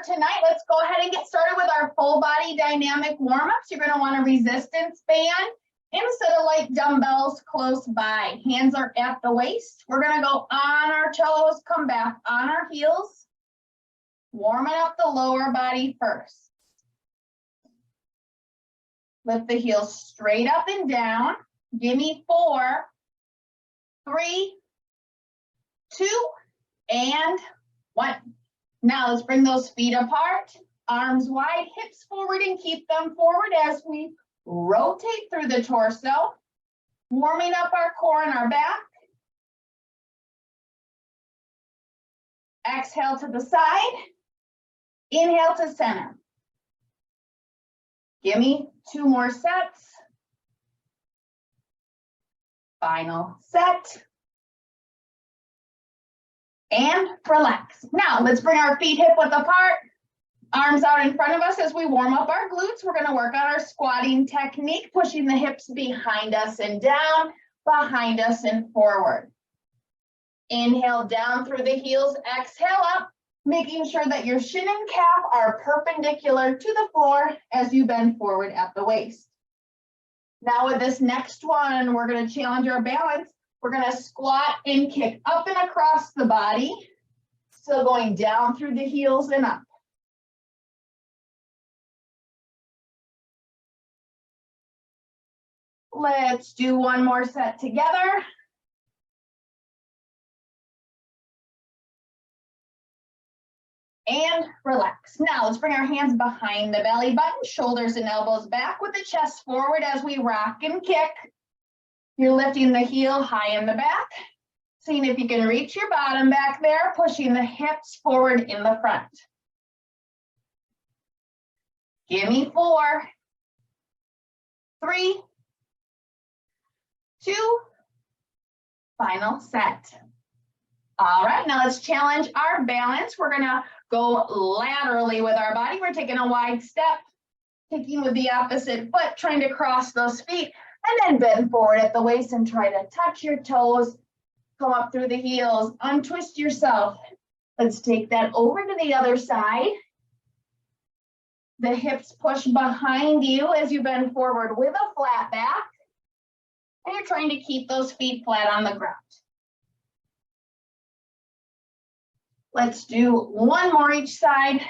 tonight. Let's go ahead and get started with our full body dynamic warm-ups. You're going to want a resistance band instead of like dumbbells close by. Hands are at the waist. We're going to go on our toes, come back on our heels, warming up the lower body first. Lift the heels straight up and down. Give me 4, 3, 2, and 1. Now let's bring those feet apart, arms wide, hips forward, and keep them forward as we rotate through the torso, warming up our core and our back. Exhale to the side, inhale to center. Give me 2 more sets. Final set. And relax. Now let's bring our feet hip width apart, arms out in front of us as we warm up our glutes. We're going to work on our squatting technique, pushing the hips behind us and down, behind us and forward. Inhale down through the heels, exhale up, making sure that your shin and calf are perpendicular to the floor as you bend forward at the waist. Now with this next one, we're going to challenge our balance. We're going to squat and kick up and across the body. Still going down through the heels and up. Let's do one more set together. And relax. Now let's bring our hands behind the belly button, shoulders and elbows back with the chest forward as we rock and kick. You're lifting the heel high in the back, seeing if you can reach your bottom back there, pushing the hips forward in the front. Give me 4, 3, 2, final set. All right, now let's challenge our balance. We're gonna go laterally with our body. We're taking a wide step, kicking with the opposite foot, trying to cross those feet. And then bend forward at the waist and try to touch your toes, come up through the heels, untwist yourself. Let's take that over to the other side. The hips push behind you as you bend forward with a flat back. And you're trying to keep those feet flat on the ground. Let's do one more each side.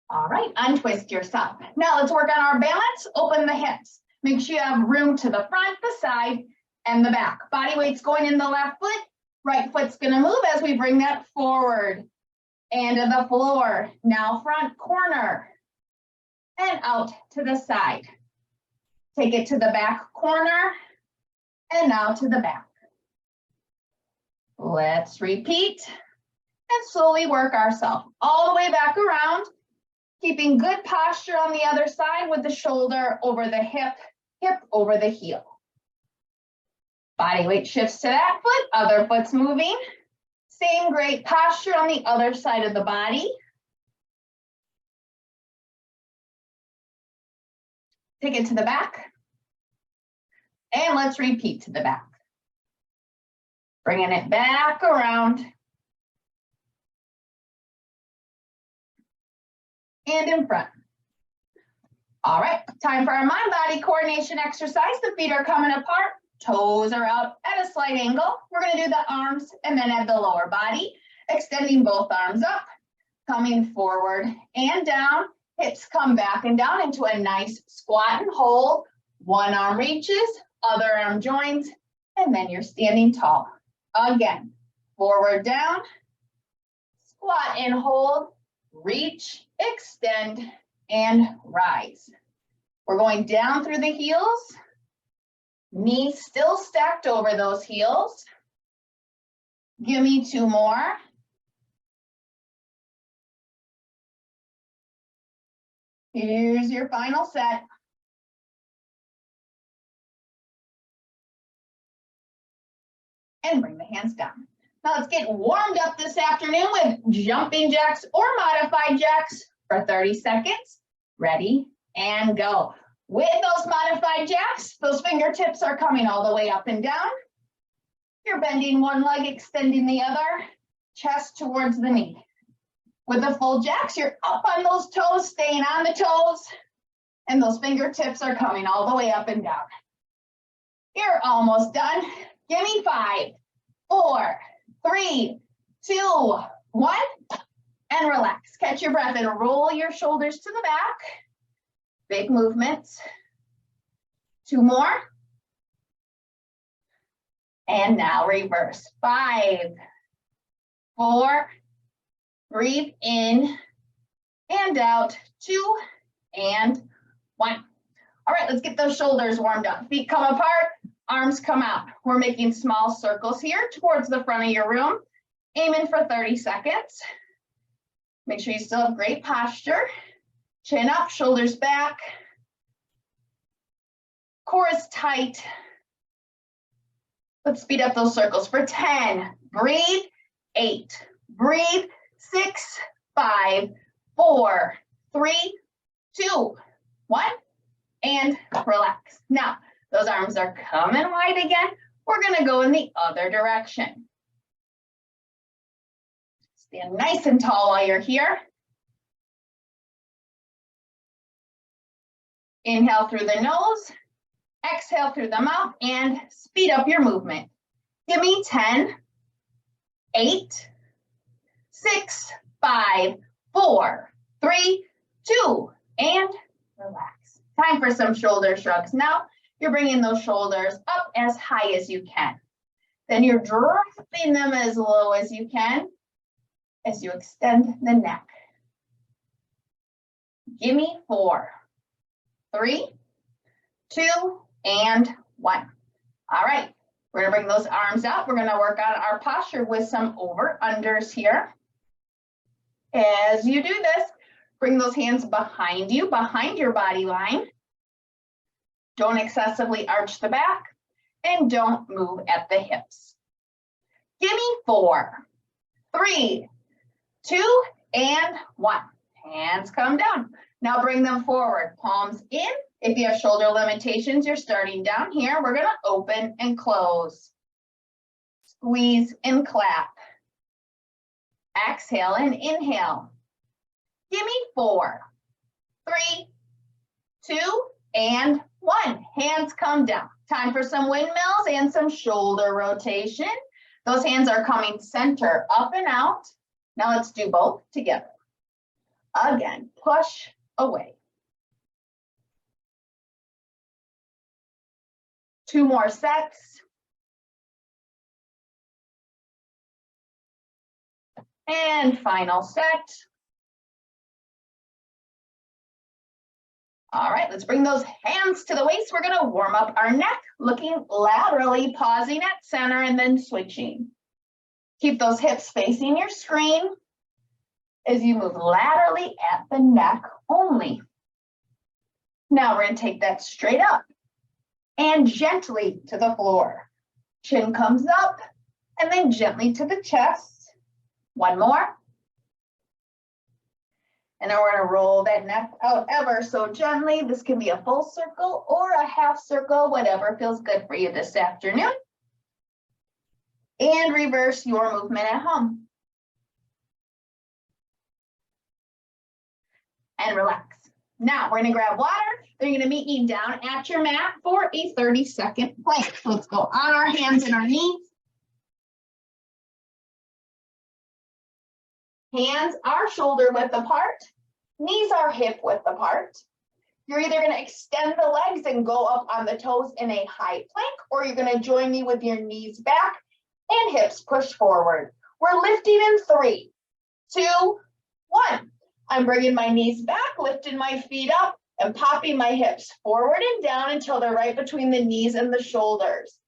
All right, untwist yourself. Now let's work on our balance. Open the hips. Make sure you have room to the front, the side, and the back. Body weight's going in the left foot. Right foot's gonna move as we bring that forward and to the floor. Now front corner and out to the side. Take it to the back corner and now to the back. Let's repeat and slowly work ourselves all the way back around. Keeping good posture on the other side with the shoulder over the hip, hip over the heel. Body weight shifts to that foot, other foot's moving. Same great posture on the other side of the body. Take it to the back. And let's repeat to the back. Bringing it back around. And in front. All right, time for our mind-body coordination exercise. The feet are coming apart, toes are out at a slight angle. We're gonna do the arms and then add the lower body, extending both arms up, coming forward and down. Hips come back and down into a nice squat and hold. One arm reaches, other arm joins, and then you're standing tall. Again, forward down, squat and hold, reach, extend, and rise. We're going down through the heels, knees still stacked over those heels. Give me 2 more. Here's your final set. And bring the hands down. Now let's get warmed up this afternoon with jumping jacks or modified jacks for 30 seconds. Ready and go. With those modified jacks, those fingertips are coming all the way up and down. You're bending one leg, extending the other, chest towards the knee. With the full jacks, you're up on those toes, staying on the toes, and those fingertips are coming all the way up and down. You're almost done. Give me 5, 4, 3, 2, 1, and relax. Catch your breath and roll your shoulders to the back. Big movements. 2 more. And now reverse. 5, 4, breathe in and out. 2 and 1. All right, let's get those shoulders warmed up. Feet come apart, arms come out. We're making small circles here towards the front of your room. Aiming for 30 seconds. Make sure you still have great posture. Chin up, shoulders back. Core is tight. Let's speed up those circles for 10. Breathe. 8. Breathe. 6, 5, 4, 3, 2, 1, and relax. Now, those arms are coming wide again. We're going to go in the other direction. Stand nice and tall while you're here. Inhale through the nose, exhale through the mouth, and speed up your movement. Give me 10, 8, 6, 5, 4, 3, 2, and relax. Time for some shoulder shrugs. Now, you're bringing those shoulders up as high as you can. Then you're dropping them as low as you can as you extend the neck. Give me 4, 3, 2, and 1. All right, we're gonna bring those arms out. We're gonna work on our posture with some over-unders here. As you do this, bring those hands behind you, behind your body line. Don't excessively arch the back and don't move at the hips. Give me 4, 3, 2, and 1. Hands come down. Now bring them forward, palms in. If you have shoulder limitations, you're starting down here. We're gonna open and close. Squeeze and clap. Exhale and inhale. Give me 4, 3, 2, and 1. Hands come down. Time for some windmills and some shoulder rotation. Those hands are coming center, up and out. Now let's do both together. Again, push away. 2 more sets. And final set. All right, let's bring those hands to the waist. We're gonna warm up our neck, looking laterally, pausing at center and then switching. Keep those hips facing your screen as you move laterally at the neck only. Now we're gonna take that straight up and gently to the floor. Chin comes up and then gently to the chest. 1 more. And then we're gonna roll that neck out ever so gently. This can be a full circle or a half circle, whatever feels good for you this afternoon. And reverse your movement at home. And relax. Now we're gonna grab water. Then you're gonna meet me down at your mat for a 30-second plank. So let's go on our hands and our knees. Hands are shoulder width apart. Knees are hip width apart. You're either gonna extend the legs and go up on the toes in a high plank, or you're gonna join me with your knees back and hips push forward. We're lifting in 3, 2, 1. I'm bringing my knees back, lifting my feet up, and popping my hips forward and down until they're right between the knees and the shoulders.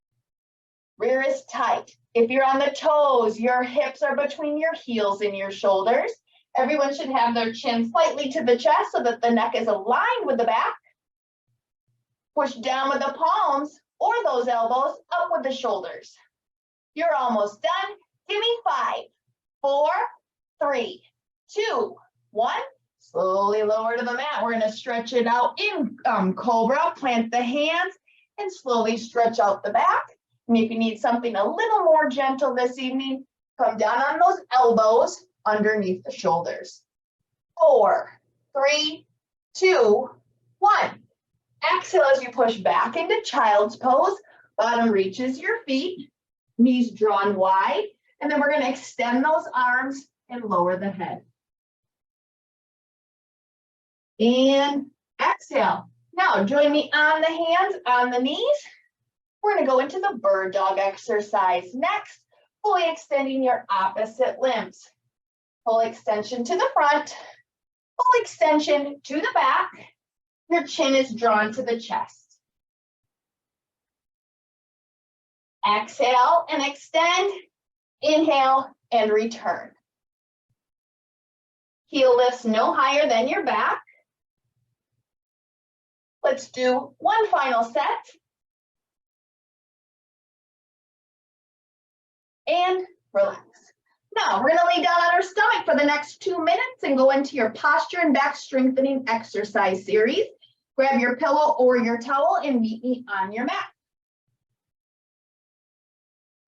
Rear is tight. If you're on the toes, your hips are between your heels and your shoulders. Everyone should have their chin slightly to the chest so that the neck is aligned with the back. Push down with the palms or those elbows up with the shoulders. You're almost done. Give me 5, 4, 3, 2, 1. Slowly lower to the mat. We're gonna stretch it out in cobra. Plant the hands and slowly stretch out the back. And if you need something a little more gentle this evening, come down on those elbows underneath the shoulders. 4, 3, 2, 1. Exhale as you push back into child's pose. Bottom reaches your feet, knees drawn wide, and then we're going to extend those arms and lower the head. And exhale. Now join me on the hands, on the knees. We're going to go into the bird dog exercise next, fully extending your opposite limbs. Full extension to the front, full extension to the back. Your chin is drawn to the chest. Exhale and extend. Inhale and return. Heel lifts no higher than your back. Let's do one final set. And relax. Now we're going to lay down on our stomach for the next 2 minutes and go into your posture and back strengthening exercise series. Grab your pillow or your towel and meet me on your mat.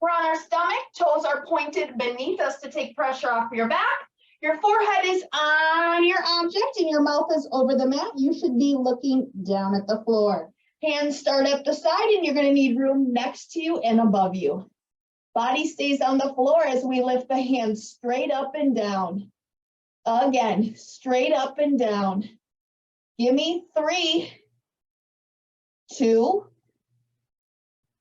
We're on our stomach, toes are pointed beneath us to take pressure off your back. Your forehead is on your object and your mouth is over the mat. You should be looking down at the floor. Hands start at the side and you're going to need room next to you and above you. Body stays on the floor as we lift the hands straight up and down. Again, straight up and down. Give me 3, 2,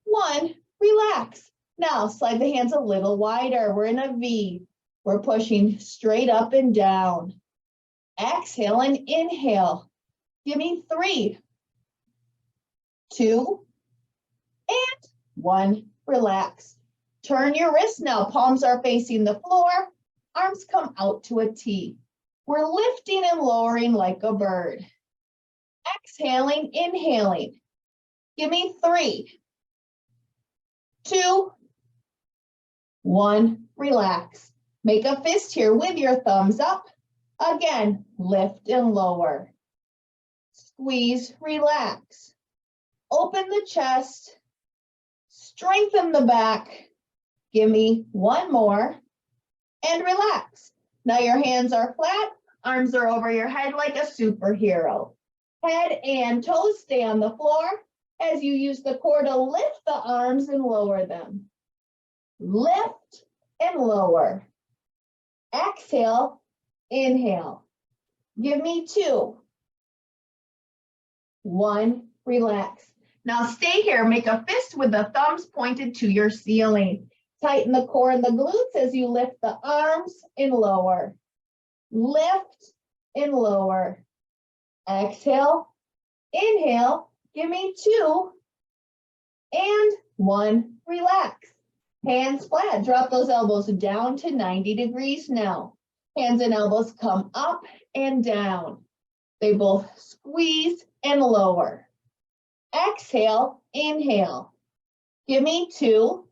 1. Relax. Now slide the hands a little wider. We're in a V. We're pushing straight up and down. Exhale and inhale. Give me 3, 2, and 1. Relax. Turn your wrists now. Palms are facing the floor. Arms come out to a T. We're lifting and lowering like a bird. Exhaling, inhaling. Give me 3, 2, 1. Relax. Make a fist here with your thumbs up. Again, lift and lower. Squeeze, relax. Open the chest. Strengthen the back. Give me 1 more. And relax. Now your hands are flat. Arms are over your head like a superhero. Head and toes stay on the floor as you use the core to lift the arms and lower them. Lift and lower. Exhale, inhale. Give me 2, 1, relax. Now stay here, make a fist with the thumbs pointed to your ceiling. Tighten the core and the glutes as you lift the arms and lower. Lift and lower. Exhale, inhale, give me 2, and 1, relax. Hands flat, drop those elbows down to 90 degrees now. Hands and elbows come up and down. They both squeeze and lower. Exhale, inhale. Give me 2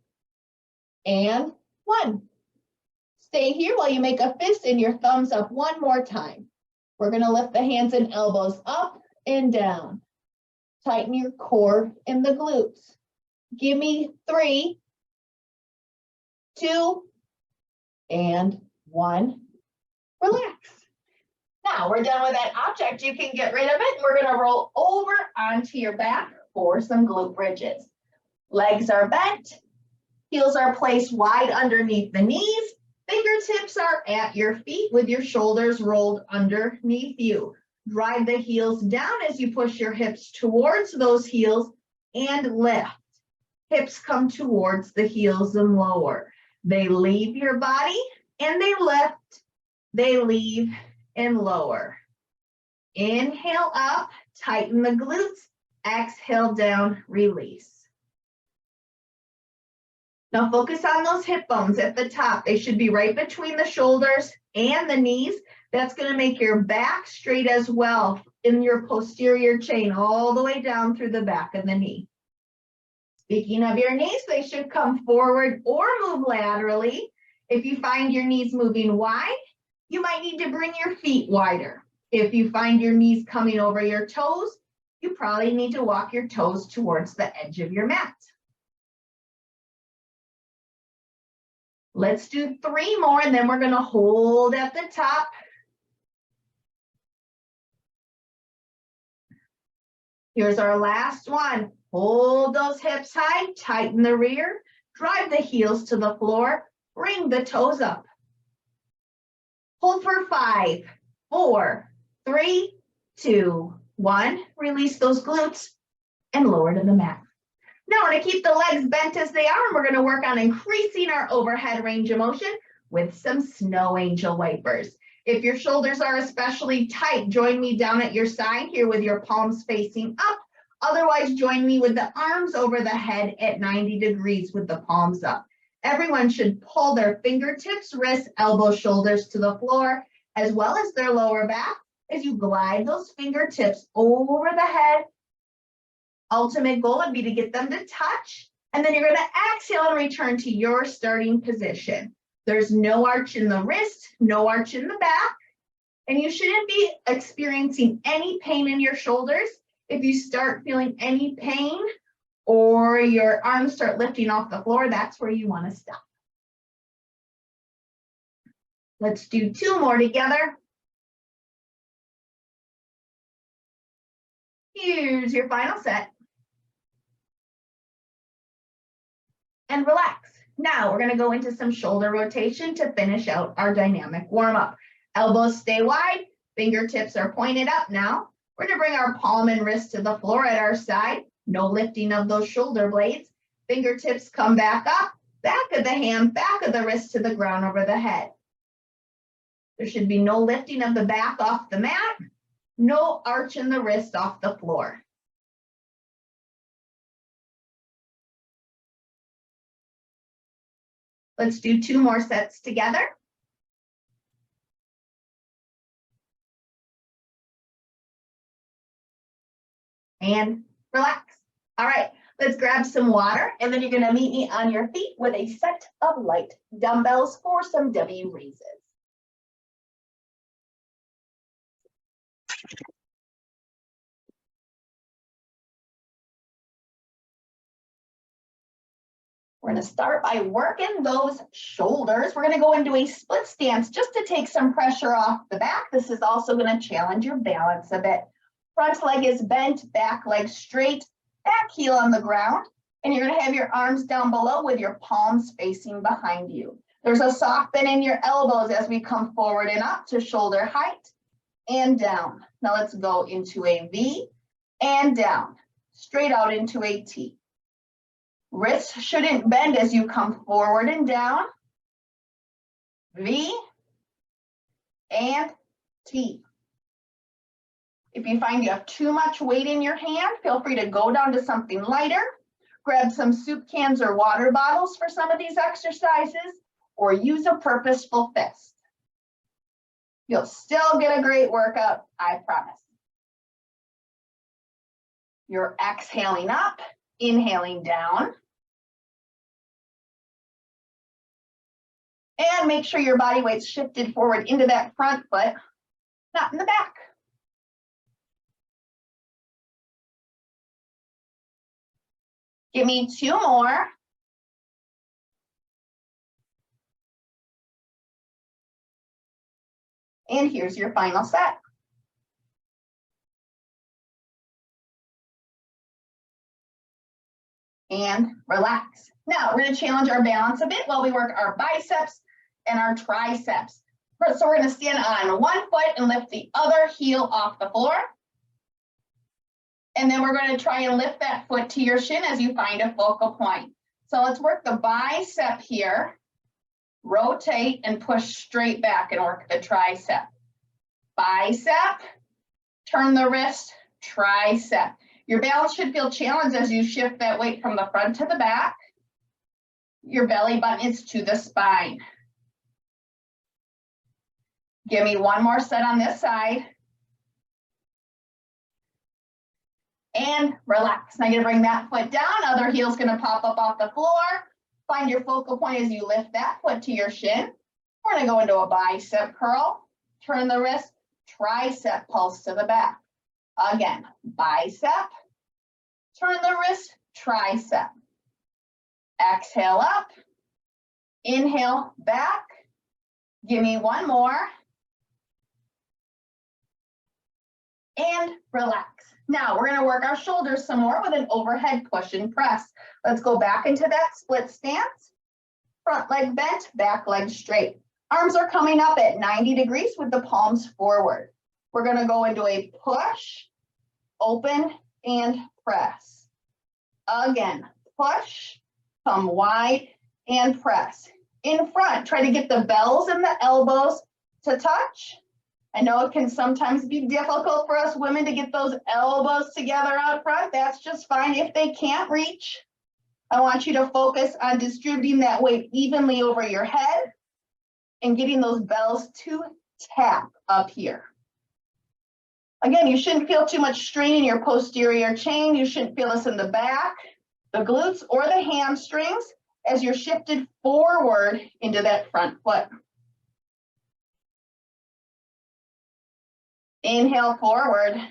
and 1. Stay here while you make a fist and your thumbs up one more time. We're going to lift the hands and elbows up and down. Tighten your core and the glutes. Give me 3, 2, and 1. Relax. Now we're done with that object. You can get rid of it. We're going to roll over onto your back for some glute bridges. Legs are bent. Heels are placed wide underneath the knees. Fingertips are at your feet with your shoulders rolled underneath you. Drive the heels down as you push your hips towards those heels and lift. Hips come towards the heels and lower. They leave your body and they lift. They leave and lower. Inhale up, tighten the glutes. Exhale down, release. Now focus on those hip bones at the top. They should be right between the shoulders and the knees. That's going to make your back straight as well in your posterior chain all the way down through the back of the knee. Speaking of your knees, they should come forward or move laterally. If you find your knees moving wide, you might need to bring your feet wider. If you find your knees coming over your toes, you probably need to walk your toes towards the edge of your mat. Let's do 3 more, and then we're going to hold at the top. Here's our last one. Hold those hips high, tighten the rear, drive the heels to the floor, bring the toes up. Hold for 5, 4, 3, 2, 1. Release those glutes and lower to the mat. Now we're going to keep the legs bent as they are, and we're going to work on increasing our overhead range of motion with some snow angel wipers. If your shoulders are especially tight, join me down at your side here with your palms facing up. Otherwise, join me with the arms over the head at 90 degrees with the palms up. Everyone should pull their fingertips, wrists, elbows, shoulders to the floor, as well as their lower back as you glide those fingertips over the head. Ultimate goal would be to get them to touch, and then you're going to exhale and return to your starting position. There's no arch in the wrist, no arch in the back, and you shouldn't be experiencing any pain in your shoulders. If you start feeling any pain or your arms start lifting off the floor, that's where you want to stop. Let's do 2 more together. Here's your final set. And relax. Now we're going to go into some shoulder rotation to finish out our dynamic warm-up. Elbows stay wide, fingertips are pointed up now. We're going to bring our palm and wrist to the floor at our side. No lifting of those shoulder blades. Fingertips come back up, back of the hand, back of the wrist to the ground over the head. There should be no lifting of the back off the mat, no arch in the wrist off the floor. Let's do 2 more sets together. And relax. All right, let's grab some water, and then you're going to meet me on your feet with a set of light dumbbells for some W raises. We're going to start by working those shoulders. We're going to go into a split stance just to take some pressure off the back. This is also going to challenge your balance a bit. Front leg is bent, back leg straight, back heel on the ground, and you're going to have your arms down below with your palms facing behind you. There's a soft bend in your elbows as we come forward and up to shoulder height and down. Now let's go into a V and down, straight out into a T. Wrists shouldn't bend as you come forward and down. V and T. If you find you have too much weight in your hand, feel free to go down to something lighter. Grab some soup cans or water bottles for some of these exercises, or use a purposeful fist. You'll still get a great workout, I promise. You're exhaling up, inhaling down. And make sure your body weight's shifted forward into that front foot, not in the back. Give me 2 more. And here's your final set. And relax. Now we're going to challenge our balance a bit while we work our biceps and our triceps. So we're going to stand on one foot and lift the other heel off the floor. And then we're going to try and lift that foot to your shin as you find a focal point. So let's work the bicep here. Rotate and push straight back and work the tricep. Bicep, turn the wrist, tricep. Your balance should feel challenged as you shift that weight from the front to the back. Your belly button is to the spine. Give me 1 more set on this side. And relax. Now you're going to bring that foot down. Other heel's going to pop up off the floor. Find your focal point as you lift that foot to your shin. We're going to go into a bicep curl. Turn the wrist, tricep pulse to the back. Again, bicep. Turn the wrist, tricep. Exhale up. Inhale, back. Give me one more. And relax. Now we're going to work our shoulders some more with an overhead push and press. Let's go back into that split stance. Front leg bent, back leg straight. Arms are coming up at 90 degrees with the palms forward. We're going to go into a push, open, and press. Again, push, come wide, and press. In front, try to get the bells and the elbows to touch. I know it can sometimes be difficult for us women to get those elbows together out front. That's just fine. If they can't reach, I want you to focus on distributing that weight evenly over your head and getting those bells to tap up here. Again, you shouldn't feel too much strain in your posterior chain. You shouldn't feel this in the back, the glutes, or the hamstrings as you're shifted forward into that front foot. Inhale forward.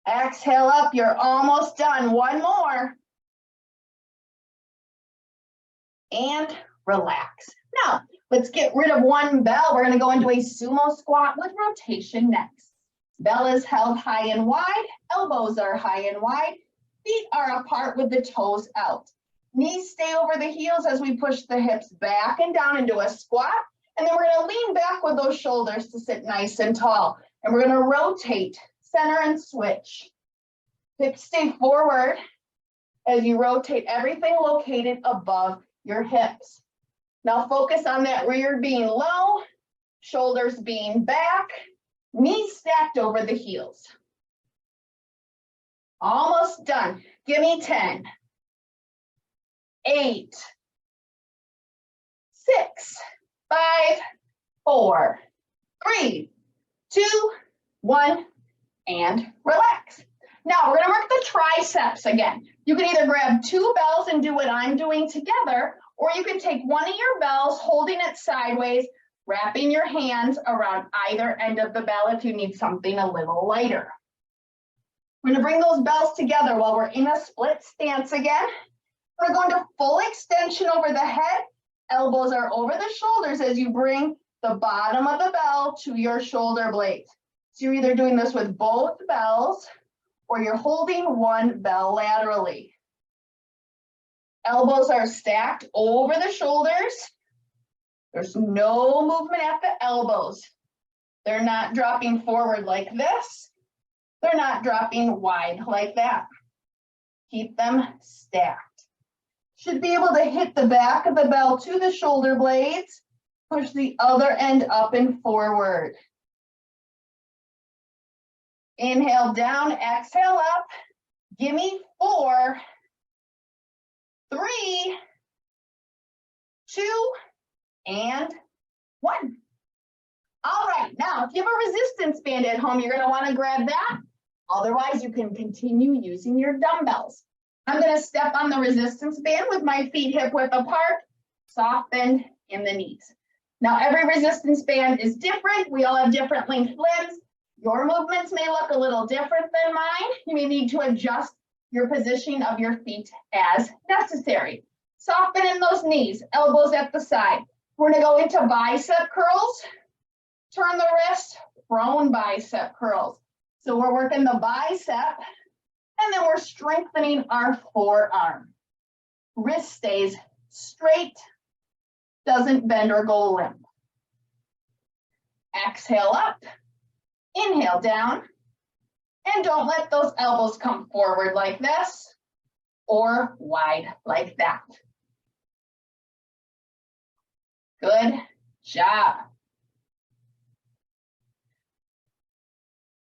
Exhale up. You're almost done. One more. And relax. Now, let's get rid of one bell. We're going to go into a sumo squat with rotation next. Bell is held high and wide. Elbows are high and wide. Feet are apart with the toes out. Knees stay over the heels as we push the hips back and down into a squat. And then we're going to lean back with those shoulders to sit nice and tall. And we're going to rotate, center, and switch. Hips stay forward as you rotate, everything located above your hips. Now focus on that rear being low, shoulders being back, knees stacked over the heels. Almost done. Give me 10, 8, 6, 5, 4, 3, 2, 1, and relax. Now we're going to work the triceps again. You can either grab two bells and do what I'm doing together, or you can take one of your bells, holding it sideways, wrapping your hands around either end of the bell if you need something a little lighter. We're going to bring those bells together while we're in a split stance again. We're going to full extension over the head. Elbows are over the shoulders as you bring the bottom of the bell to your shoulder blades. So you're either doing this with both bells or you're holding one bell laterally. Elbows are stacked over the shoulders. There's no movement at the elbows. They're not dropping forward like this. They're not dropping wide like that. Keep them stacked. Should be able to hit the back of the bell to the shoulder blades. Push the other end up and forward. Inhale down, exhale up. Give me 4, 3, 2, and 1. All right, now if you have a resistance band at home, you're going to want to grab that. Otherwise, you can continue using your dumbbells. I'm going to step on the resistance band with my feet hip width apart, soft bend in the knees. Now, every resistance band is different. We all have different length limbs. Your movements may look a little different than mine. You may need to adjust your positioning of your feet as necessary. Soften in those knees, elbows at the side. We're going to go into bicep curls. Turn the wrist, prone bicep curls. So we're working the bicep, and then we're strengthening our forearm. Wrist stays straight, doesn't bend or go limp. Exhale up, inhale down, and don't let those elbows come forward like this or wide like that. Good job.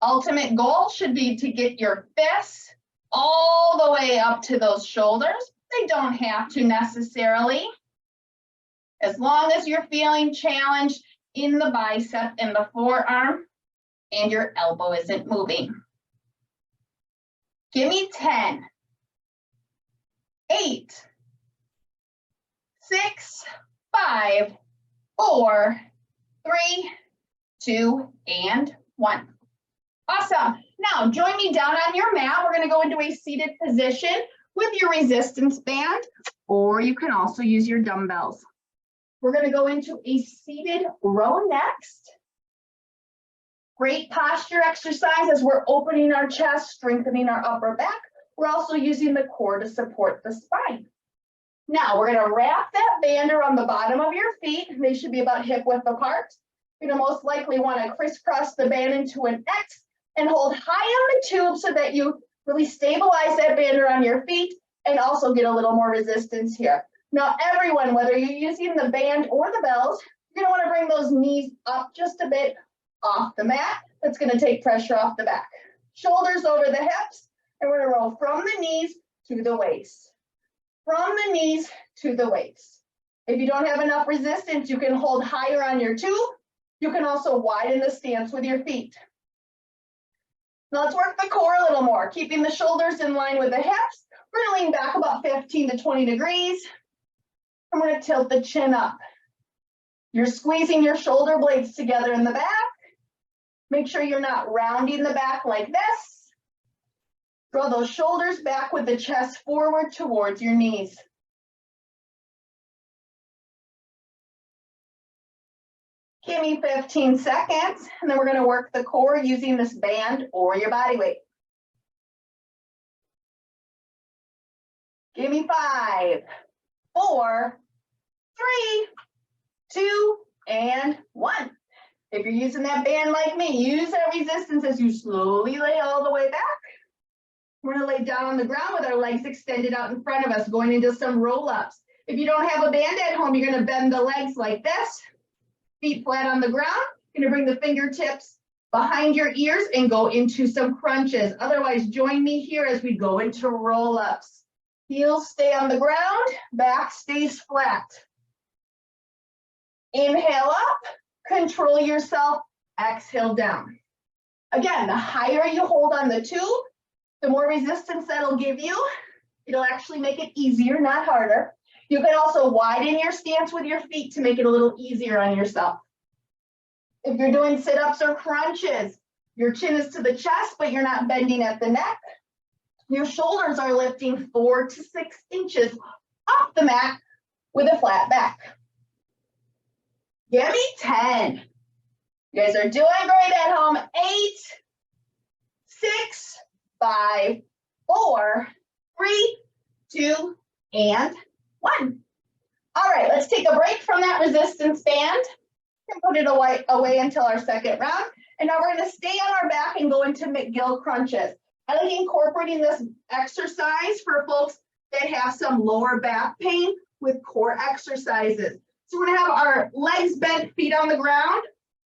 Ultimate goal should be to get your fists all the way up to those shoulders. They don't have to necessarily. As long as you're feeling challenged in the bicep and the forearm and your elbow isn't moving. Give me 10, 8, 6, 5, 4, 3, 2, and 1. Awesome. Now join me down on your mat. We're going to go into a seated position with your resistance band, or you can also use your dumbbells. We're going to go into a seated row next. Great posture exercise as we're opening our chest, strengthening our upper back. We're also using the core to support the spine. Now we're going to wrap that band around the bottom of your feet. They should be about hip width apart. You're going to most likely want to crisscross the band into an X and hold high on the tube so that you really stabilize that band around your feet and also get a little more resistance here. Now everyone, whether you're using the band or the bells, you're going to want to bring those knees up just a bit off the mat. That's going to take pressure off the back. Shoulders over the hips, and we're going to roll from the knees to the waist. From the knees to the waist. If you don't have enough resistance, you can hold higher on your tube. You can also widen the stance with your feet. Now let's work the core a little more, keeping the shoulders in line with the hips. We're going to lean back about 15 to 20 degrees. I'm going to tilt the chin up. You're squeezing your shoulder blades together in the back. Make sure you're not rounding the back like this. Draw those shoulders back with the chest forward towards your knees. Give me 15 seconds, and then we're going to work the core using this band or your body weight. Give me 5, 4, 3, 2, and 1. If you're using that band like me, use that resistance as you slowly lay all the way back. We're going to lay down on the ground with our legs extended out in front of us, going into some roll-ups. If you don't have a band at home, you're going to bend the legs like this, feet flat on the ground. You're going to bring the fingertips behind your ears and go into some crunches. Otherwise, join me here as we go into roll-ups. Heels stay on the ground, back stays flat. Inhale up, control yourself, exhale down. Again, the higher you hold on the tube, the more resistance that'll give you. It'll actually make it easier, not harder. You can also widen your stance with your feet to make it a little easier on yourself. If you're doing sit-ups or crunches, your chin is to the chest, but you're not bending at the neck. Your shoulders are lifting 4 to 6 inches off the mat with a flat back. Give me 10. You guys are doing great at home. 8, 6, 5, 4, 3, 2, and 1. All right, let's take a break from that resistance band and put it away until our second round. And now we're going to stay on our back and go into McGill crunches. I like incorporating this exercise for folks that have some lower back pain with core exercises. So we're going to have our legs bent, feet on the ground.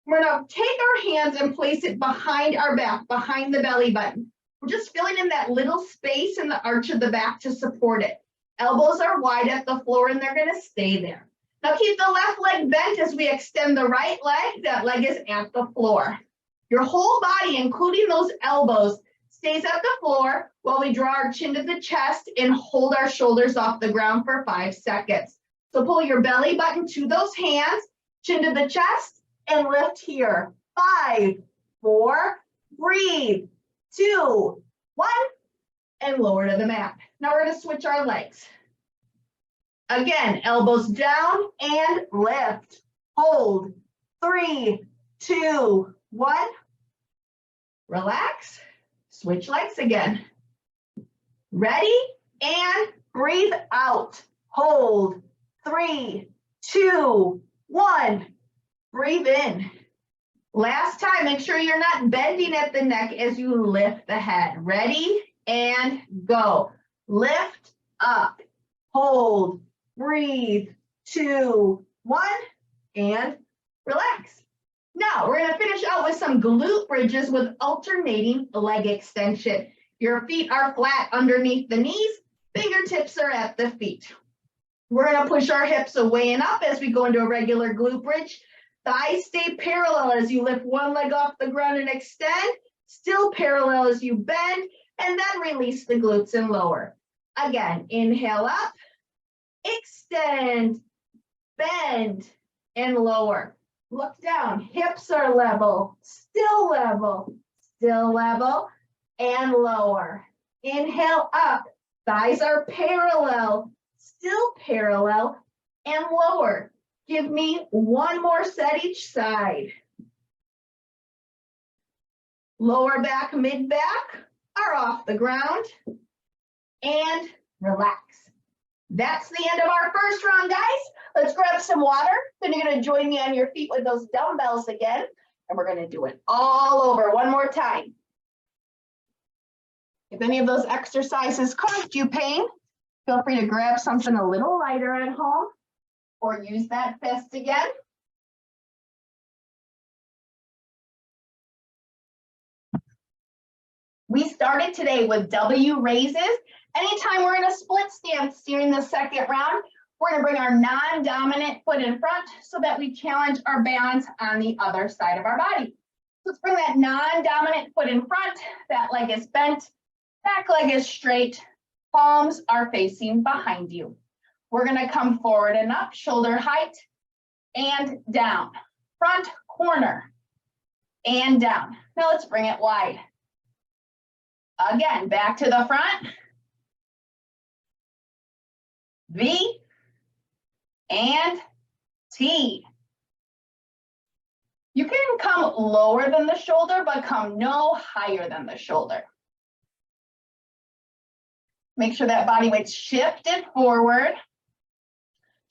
We're going to take our hands and place it behind our back, behind the belly button. We're just filling in that little space in the arch of the back to support it. Elbows are wide at the floor and they're going to stay there. Now keep the left leg bent as we extend the right leg. That leg is at the floor. Your whole body, including those elbows, stays at the floor while we draw our chin to the chest and hold our shoulders off the ground for 5 seconds. So pull your belly button to those hands, chin to the chest, and lift here. 5, 4, breathe, 2, 1, and lower to the mat. Now we're going to switch our legs. Again, elbows down and lift. Hold. 3, 2, 1. Relax. Switch legs again. Ready? And breathe out. Hold. 3, 2, 1. Breathe in. Last time, make sure you're not bending at the neck as you lift the head. Ready? And go. Lift up. Hold. Breathe. 2, 1. And relax. Now, we're going to finish out with some glute bridges with alternating leg extension. Your feet are flat underneath the knees. Fingertips are at the feet. We're going to push our hips away and up as we go into a regular glute bridge. Thighs stay parallel as you lift one leg off the ground and extend. Still parallel as you bend. And then release the glutes and lower. Again, inhale up. Extend. Bend. And lower. Look down. Hips are level. Still level. Still level. And lower. Inhale up. Thighs are parallel. Still parallel and lower. Give me one more set each side. Lower back, mid back are off the ground. And relax. That's the end of our first round, guys. Let's grab some water. Then you're going to join me on your feet with those dumbbells again. And we're going to do it all over one more time. If any of those exercises caused you pain, feel free to grab something a little lighter at home or use that fist again. We started today with W raises. Anytime we're in a split stance during the second round, we're going to bring our non-dominant foot in front so that we challenge our balance on the other side of our body. Let's bring that non-dominant foot in front. That leg is bent, back leg is straight, palms are facing behind you. We're going to come forward and up, shoulder height, and down. Front corner, and down. Now let's bring it wide. Again, back to the front. V and T. You can come lower than the shoulder, but come no higher than the shoulder. Make sure that body weight's shifted forward.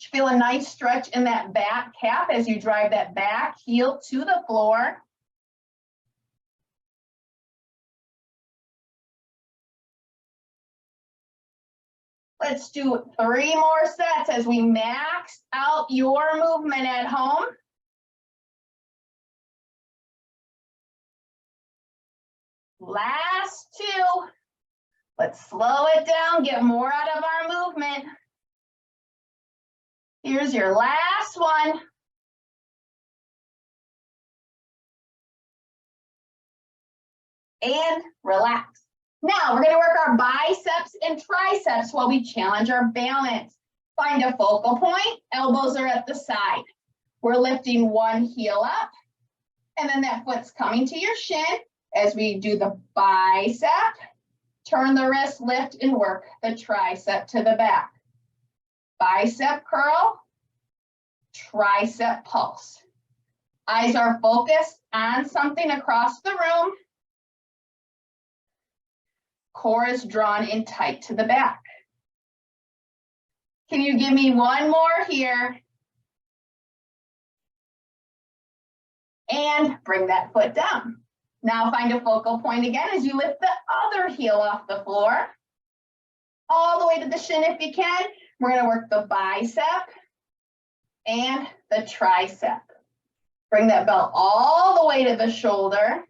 You feel a nice stretch in that back calf as you drive that back heel to the floor. Let's do 3 more sets as we max out your movement at home. Last 2. Let's slow it down, get more out of our movement. Here's your last one. And relax. Now we're going to work our biceps and triceps while we challenge our balance. Find a focal point, elbows are at the side. We're lifting one heel up, and then that foot's coming to your shin as we do the bicep. Turn the wrist, lift, and work the tricep to the back. Bicep curl, tricep pulse. Eyes are focused on something across the room. Core is drawn in tight to the back. Can you give me one more here? And bring that foot down. Now find a focal point again as you lift the other heel off the floor. All the way to the shin if you can. We're going to work the bicep and the tricep. Bring that belt all the way to the shoulder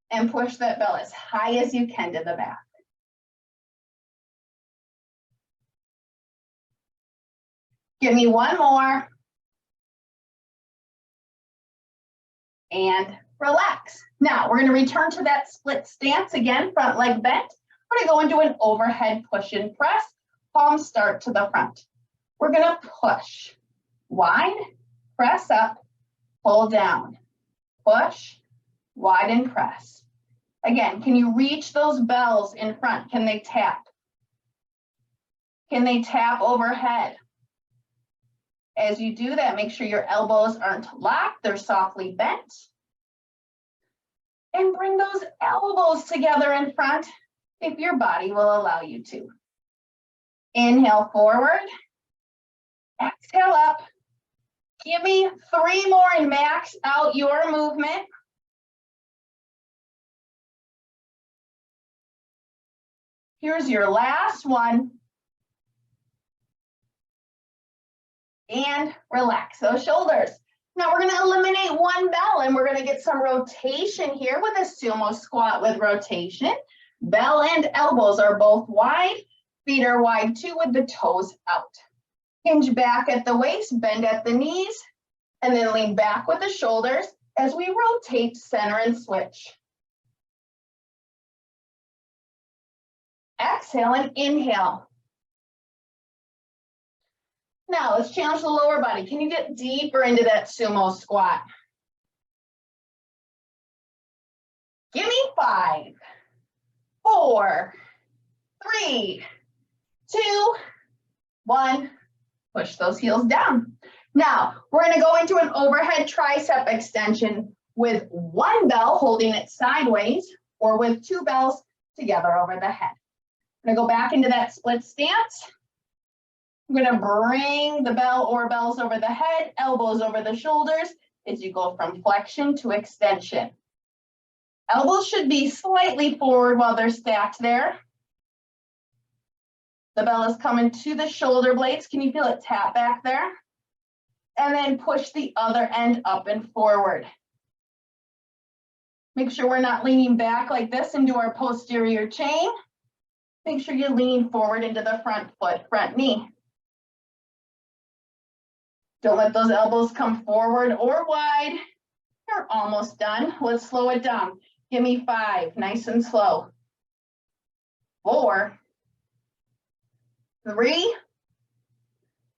and push that belt as high as you can to the back. Give me one more. And relax. Now we're going to return to that split stance again, front leg bent. We're going to go into an overhead push and press. Palms start to the front. We're going to push, wide, press up, pull down, push, wide and press. Again, can you reach those bells in front? Can they tap? Can they tap overhead? As you do that, make sure your elbows aren't locked, they're softly bent. And bring those elbows together in front if your body will allow you to. Inhale forward, exhale up. Give me 3 more and max out your movement. Here's your last one. And relax those shoulders. Now we're going to eliminate one bell and we're going to get some rotation here with a sumo squat with rotation. Bell and elbows are both wide. Feet are wide too with the toes out. Hinge back at the waist, bend at the knees, and then lean back with the shoulders as we rotate, center, and switch. Exhale and inhale. Now let's challenge the lower body. Can you get deeper into that sumo squat? Give me 5, 4, 3, 2, 1. Push those heels down. Now, we're going to go into an overhead tricep extension with one bell holding it sideways or with two bells together over the head. I'm going to go back into that split stance. I'm going to bring the bell or bells over the head, elbows over the shoulders as you go from flexion to extension. Elbows should be slightly forward while they're stacked there. The bell is coming to the shoulder blades. Can you feel it tap back there? And then push the other end up and forward. Make sure we're not leaning back like this into our posterior chain. Make sure you lean forward into the front foot, front knee. Don't let those elbows come forward or wide. You're almost done. Let's slow it down. Give me 5, nice and slow. 4, 3,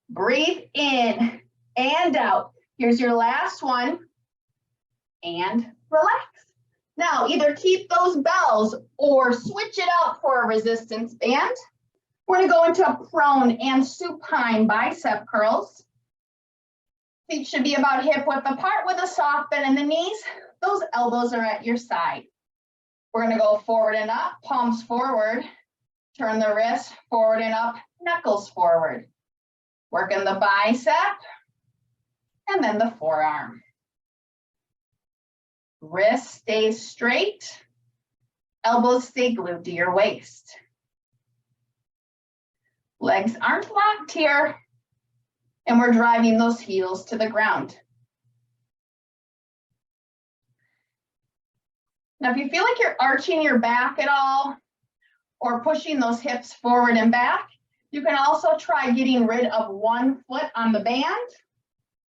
breathe in and out. Here's your last one, and relax. Now, either keep those bells or switch it out for a resistance band. We're going to go into a prone and supine bicep curls. Feet should be about hip width apart with a soft bend in the knees. Those elbows are at your side. We're going to go forward and up, palms forward. Turn the wrist forward and up, knuckles forward. Working the bicep and then the forearm. Wrist stays straight. Elbows stay glued to your waist. Legs aren't locked here. And we're driving those heels to the ground. Now, if you feel like you're arching your back at all or pushing those hips forward and back, you can also try getting rid of one foot on the band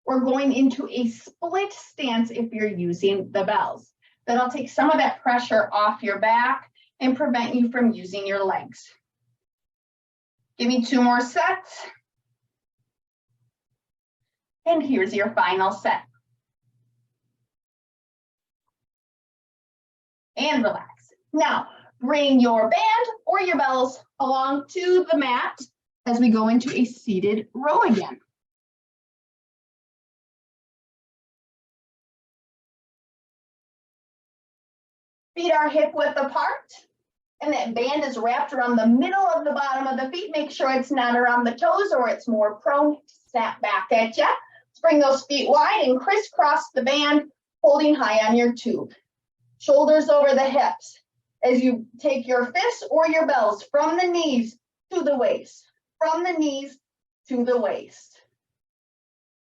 or going into a split stance if you're using the bells. That'll take some of that pressure off your back and prevent you from using your legs. Give me 2 more sets. And here's your final set. And relax. Now, bring your band or your bells along to the mat as we go into a seated row again. Feet are hip width apart, and that band is wrapped around the middle of the bottom of the feet. Make sure it's not around the toes or it's more prone to snap back at you. Let's bring those feet wide and crisscross the band, holding high on your tube. Shoulders over the hips as you take your fists or your bells from the knees to the waist, from the knees to the waist.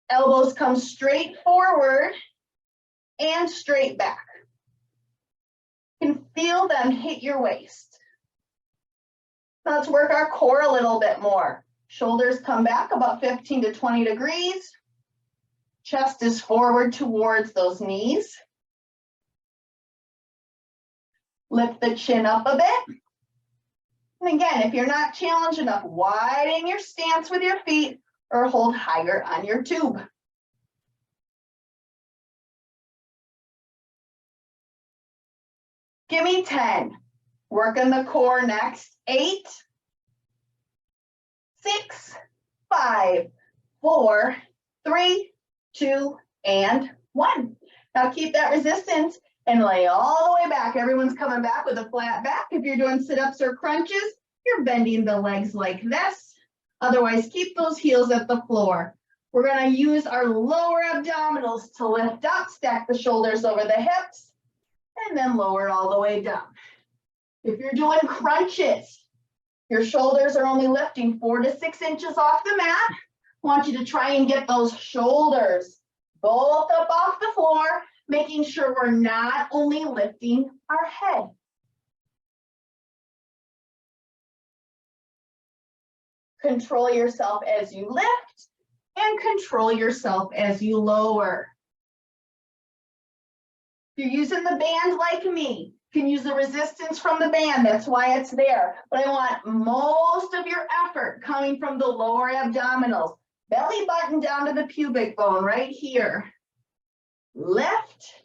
Elbows come straight forward and straight back. You can feel them hit your waist. Now let's work our core a little bit more. Shoulders come back about 15 to 20 degrees. Chest is forward towards those knees. Lift the chin up a bit. And again, if you're not challenged enough, widen your stance with your feet or hold higher on your tube. Give me 10. Working the core next. 8, 6, 5, 4, 3, 2, and 1. Now keep that resistance and lay all the way back. Everyone's coming back with a flat back. If you're doing sit-ups or crunches, you're bending the legs like this. Otherwise, keep those heels at the floor. We're going to use our lower abdominals to lift up, stack the shoulders over the hips, and then lower all the way down. If you're doing crunches, your shoulders are only lifting 4 to 6 inches off the mat. I want you to try and get those shoulders both up off the floor, making sure we're not only lifting our head. Control yourself as you lift and control yourself as you lower. If you're using the band like me, you can use the resistance from the band. That's why it's there. But I want most of your effort coming from the lower abdominals. Belly button down to the pubic bone right here. Lift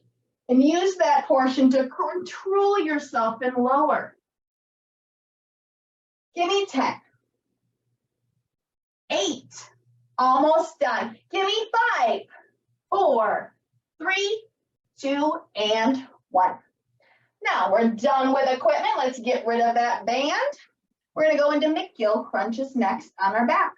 and use that portion to control yourself and lower. Give me 10. 8. Almost done. Give me 5, 4, 3, 2, and 1. Now we're done with equipment. Let's get rid of that band. We're going to go into McGill crunches next on our back.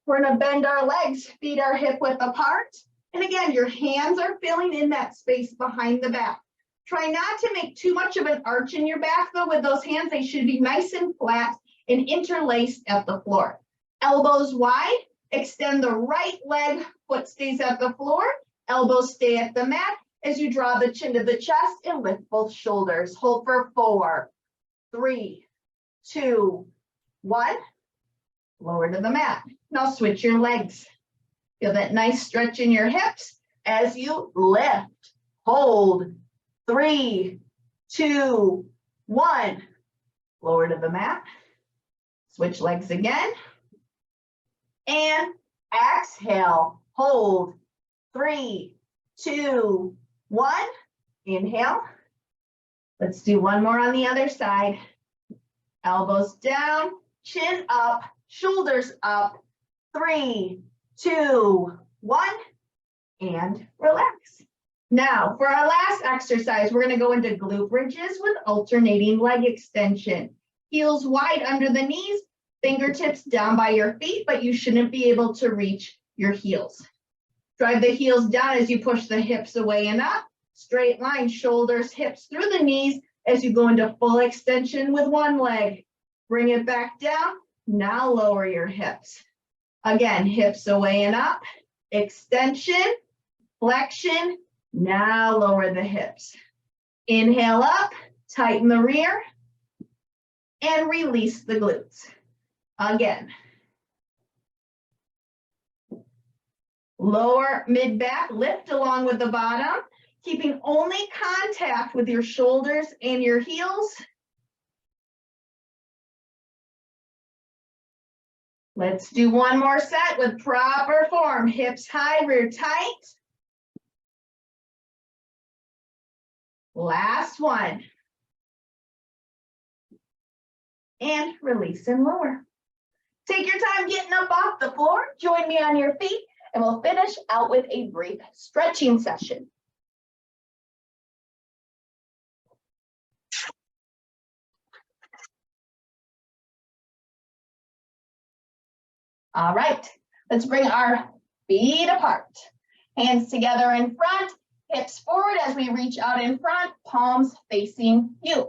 We're going to bend our legs, feet are hip width apart. And again, your hands are filling in that space behind the back. Try not to make too much of an arch in your back though with those hands. They should be nice and flat and interlaced at the floor. Elbows wide, extend the right leg, foot stays at the floor, elbows stay at the mat as you draw the chin to the chest and lift both shoulders. Hold for 4, 3, 2, 1. Lower to the mat. Now switch your legs. Feel that nice stretch in your hips as you lift. Hold. 3, 2, 1. Lower to the mat. Switch legs again. And exhale. Hold. 3, 2, 1. Inhale. Let's do one more on the other side. Elbows down, chin up, shoulders up. 3, 2, 1. And relax. Now, for our last exercise, we're going to go into glute bridges with alternating leg extension. Heels wide under the knees, fingertips down by your feet, but you shouldn't be able to reach your heels. Drive the heels down as you push the hips away and up. Straight line, shoulders, hips through the knees as you go into full extension with one leg. Bring it back down. Now lower your hips. Again, hips away and up. Extension, flexion. Now lower the hips. Inhale up, tighten the rear, and release the glutes. Again. Lower mid-back, lift along with the bottom, keeping only contact with your shoulders and your heels. Let's do one more set with proper form. Hips high, rear tight. Last one. And release and lower. Take your time getting up off the floor. Join me on your feet, and we'll finish out with a brief stretching session. All right, let's bring our feet apart. Hands together in front, hips forward as we reach out in front, palms facing you. If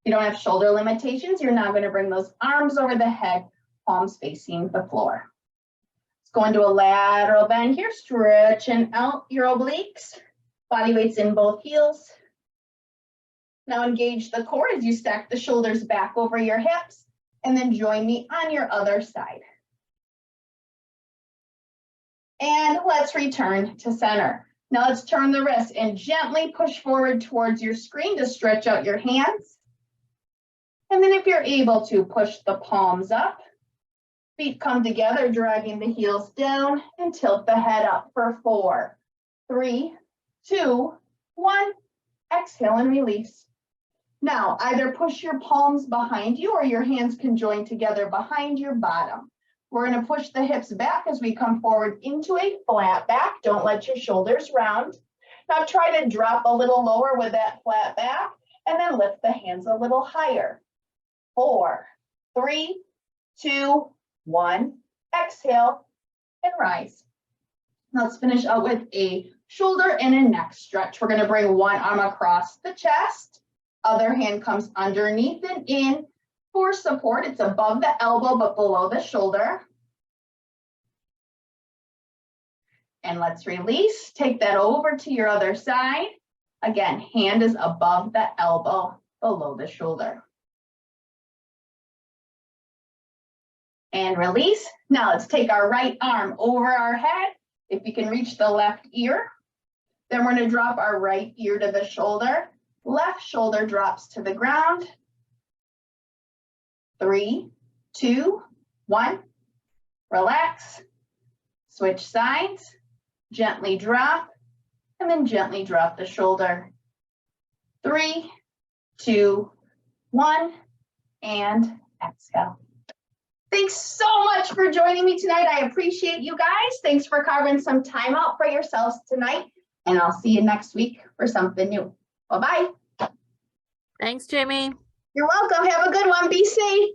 you don't have shoulder limitations, you're now going to bring those arms over the head, palms facing the floor. Let's go into a lateral bend here, stretching out your obliques, body weight's in both heels. Now engage the core as you stack the shoulders back over your hips, and then join me on your other side. And let's return to center. Now let's turn the wrists and gently push forward towards your screen to stretch out your hands. And then if you're able to, push the palms up. Feet come together, dragging the heels down, and tilt the head up for 4, 3, 2, 1. Exhale and release. Now either push your palms behind you or your hands can join together behind your bottom. We're going to push the hips back as we come forward into a flat back. Don't let your shoulders round. Now try to drop a little lower with that flat back and then lift the hands a little higher. 4, 3, 2, 1. Exhale and rise. Now let's finish out with a shoulder and a neck stretch. We're going to bring one arm across the chest. Other hand comes underneath and in. For support, it's above the elbow but below the shoulder. And let's release. Take that over to your other side. Again, hand is above the elbow, below the shoulder. And release. Now let's take our right arm over our head. If you can reach the left ear. Then we're going to drop our right ear to the shoulder. Left shoulder drops to the ground. 3, 2, 1. Relax. Switch sides. Gently drop. And then gently drop the shoulder. 3, 2, 1. And exhale. Thanks so much for joining me tonight. I appreciate you guys. Thanks for carving some time out for yourselves tonight. And I'll see you next week for something new. Bye-bye. Thanks, Jamie. You're welcome. Have a good one. Be safe.